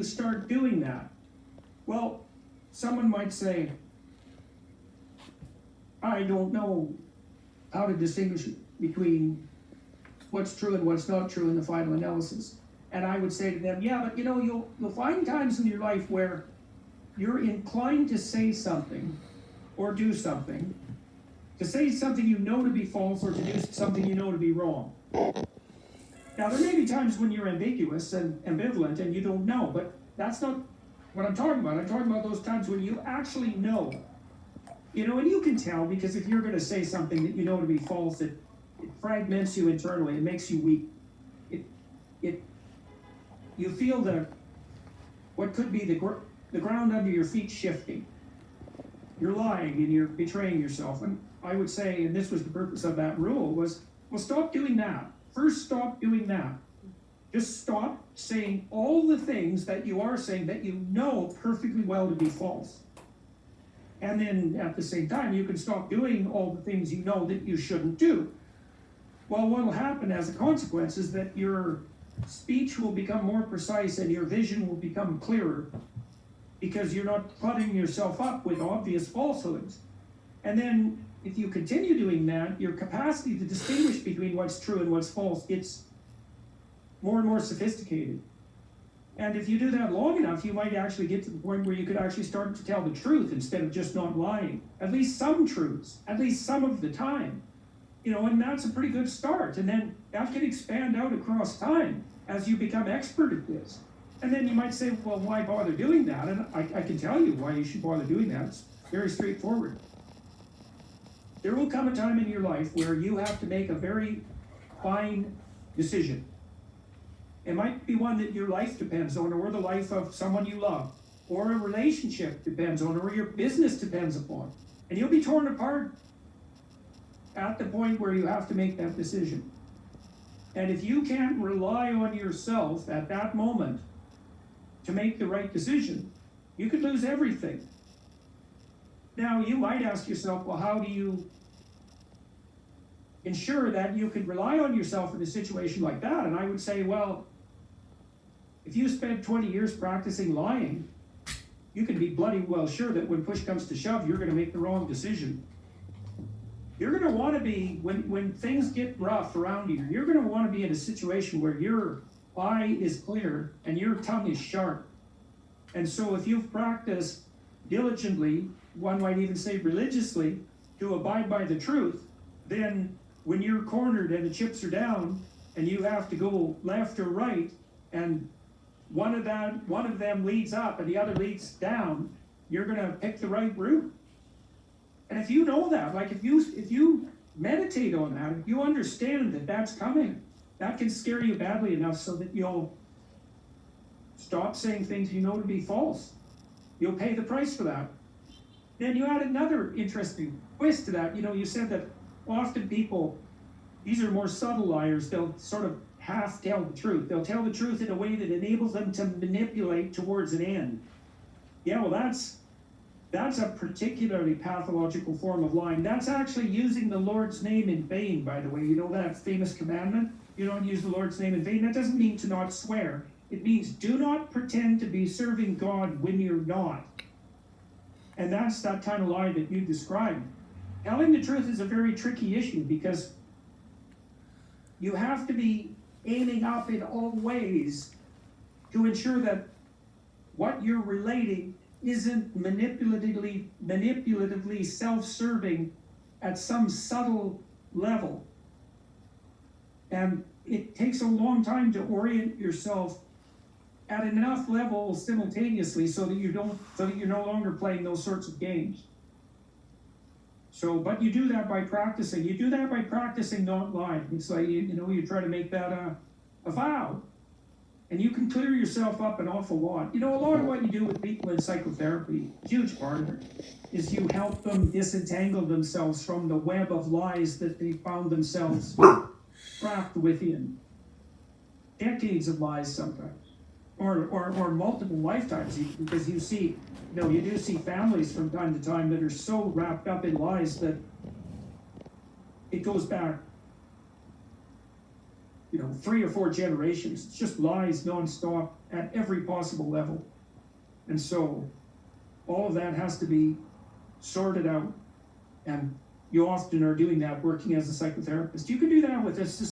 you start doing that? Well, someone might say, I don't know how to distinguish between what's true and what's not true in the final analysis. And I would say to them, yeah, but you'll find times in your life where you're inclined to say something or do something, to say something you know to be false or to do something you know to be wrong. Now, there may be times when you're ambiguous and ambivalent and you don't know, but that's not what I'm talking about. I'm talking about those times when you actually know. And you can tell, because if you're going to say something that you know to be false, it fragments you internally. It makes you weak. You feel what could be the ground under your feet shifting. You're lying and you're betraying yourself. And I would say, and this was the purpose of that rule, was, well, stop doing that. First, stop doing that. Just stop saying all the things that you are saying that you know perfectly well to be false. And then at the same time, you can stop doing all the things you know that you shouldn't do. Well, what will happen as a consequence is that your speech will become more precise and your vision will become clearer, because you're not cluttering yourself up with obvious falsehoods. And then if you continue doing that, your capacity to distinguish between what's true and what's false gets more and more sophisticated. And if you do that long enough, you might actually get to the point where you could actually start to tell the truth instead of just not lying. At least some truths, at least some of the time. And that's a pretty good start. And then that can expand out across time as you become expert at this. And then you might say, well, why bother doing that? And I can tell you why you should bother doing that. It's very straightforward. There will come a time in your life where you have to make a very fine decision. It might be one that your life depends on, or the life of someone you love, or a relationship depends on, or your business depends upon. And you'll be torn apart at the point where you have to make that decision. And if you can't rely on yourself at that moment to make the right decision, you could lose everything. Now, you might ask yourself, well, how do you ensure that you can rely on yourself in a situation like that? And I would say, well, if you spend 20 years practicing lying, you can be bloody well sure that when push comes to shove, you're going to make the wrong decision. You're going to want to be, when things get rough around you, you're going to want to be in a situation where your eye is clear and your tongue is sharp. And so if you've practiced diligently, one might even say religiously, to abide by the truth, then when you're cornered and the chips are down and you have to go left or right, and one of them leads up and the other leads down, you're going to pick the right route. And if you know that, like if you meditate on that, if you understand that that's coming, that can scare you badly enough so that you'll stop saying things you know to be false. You'll pay the price for that. Then you add another interesting twist to that. You said that often people, these are more subtle liars, they'll sort of half tell the truth. They'll tell the truth in a way that enables them to manipulate towards an end. Yeah, well, that's a particularly pathological form of lying. That's actually using the Lord's name in vain, by the way. You know that famous commandment? You don't use the Lord's name in vain. That doesn't mean to not swear. It means do not pretend to be serving God when you're not. And that's that kind of lie that you described. Telling the truth is a very tricky issue because you have to be aiming up in all ways to ensure that what you're relating isn't manipulatively self-serving at some subtle level. And it takes a long time to orient yourself at enough levels simultaneously so that you're no longer playing those sorts of games. So, but you do that by practicing. You do that by practicing not lying. It's like, you try to make that a vow. And you can clear yourself up an awful lot. A lot of what you do with people in psychotherapy, a huge part of it, is you help them disentangle themselves from the web of lies that they found themselves trapped within. Decades of lies sometimes. Or multiple lifetimes, because you do see families from time to time that are so wrapped up in lies that it goes back 3 or 4 generations. It's just lies nonstop, at every possible level. And so all of that has to be sorted out. And you often are doing that working as a psychotherapist. You can do that with assisted